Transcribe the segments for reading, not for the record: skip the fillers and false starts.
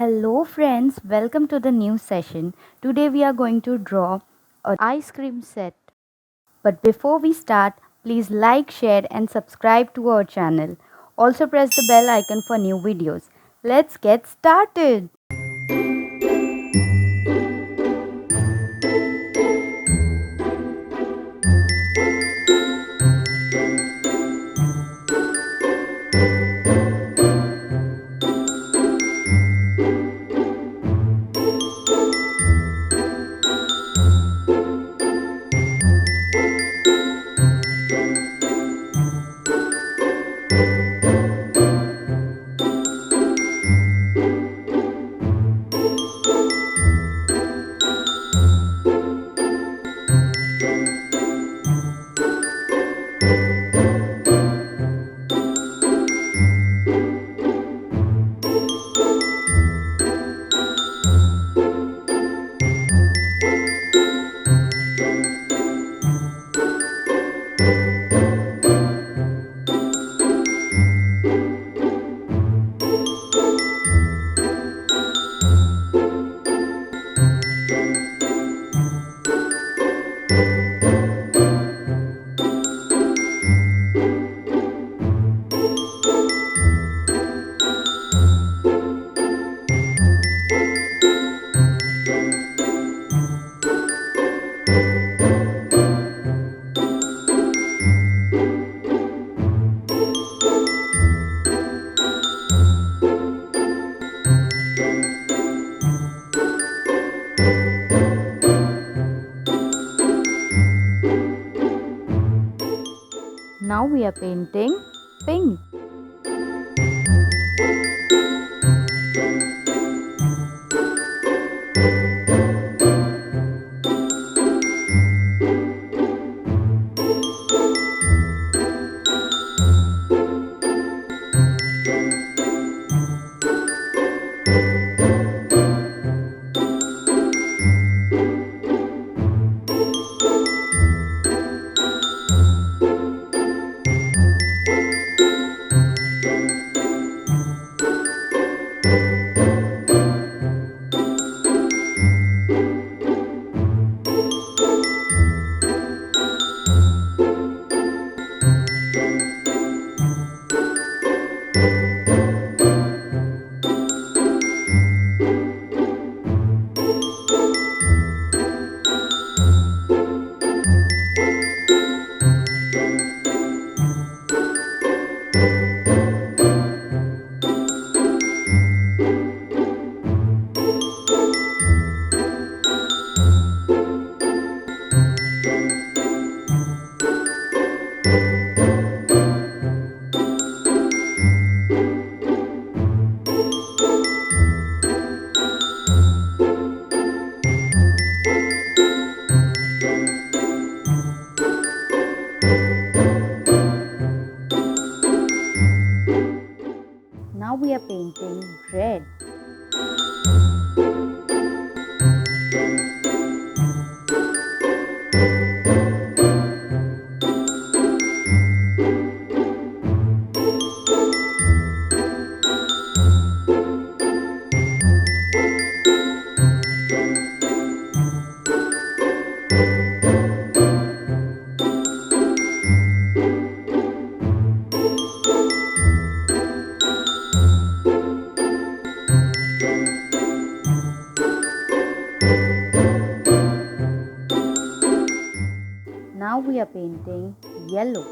Hello friends, welcome to the new session. Today we are going to draw an ice cream set. But before we start, please like, share and subscribe to our channel. Also press the bell icon for new videos. Let's get started. Now we are painting pink. Now we are painting red. Now we are painting yellow.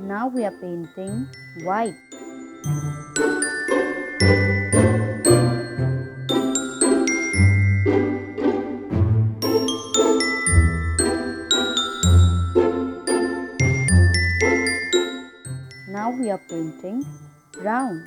Now we are painting white. Now we are painting brown.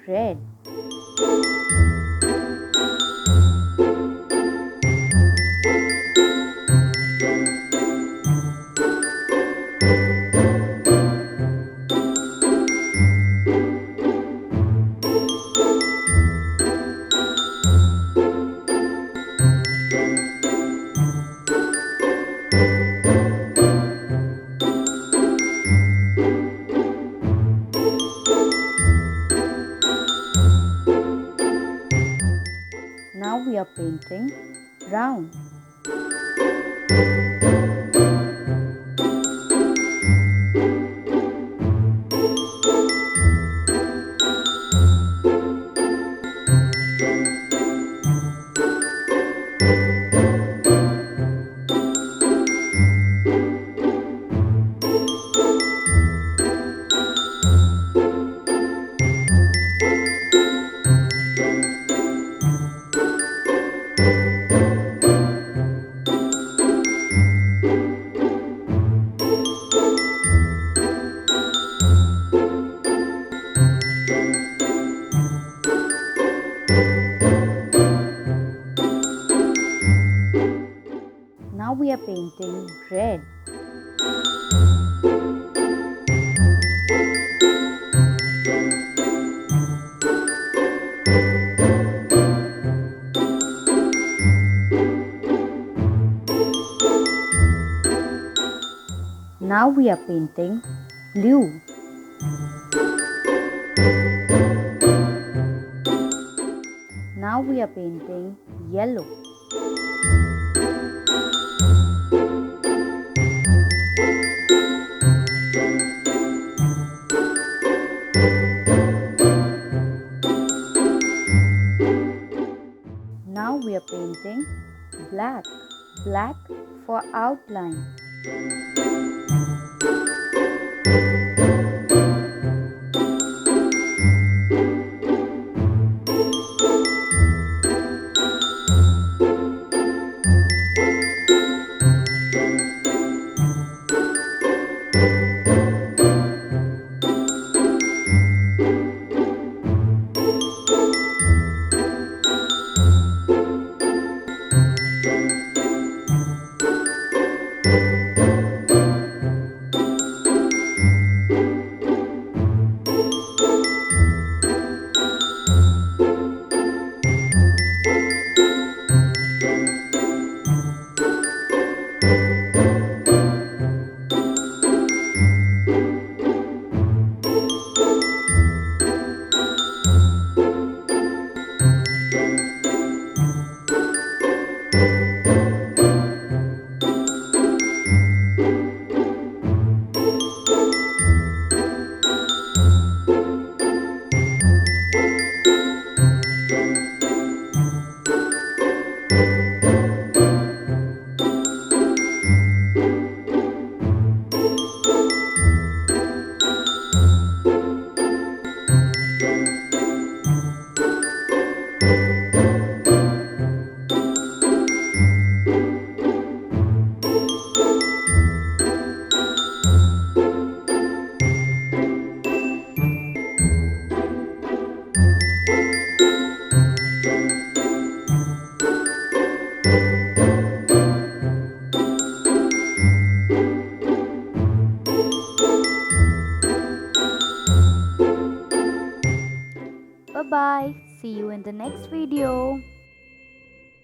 red. Now we are painting brown. Now we are painting red. Now we are painting blue. Now we are painting yellow. Now we are painting black. Black for outline. Bye bye. See you in the next video.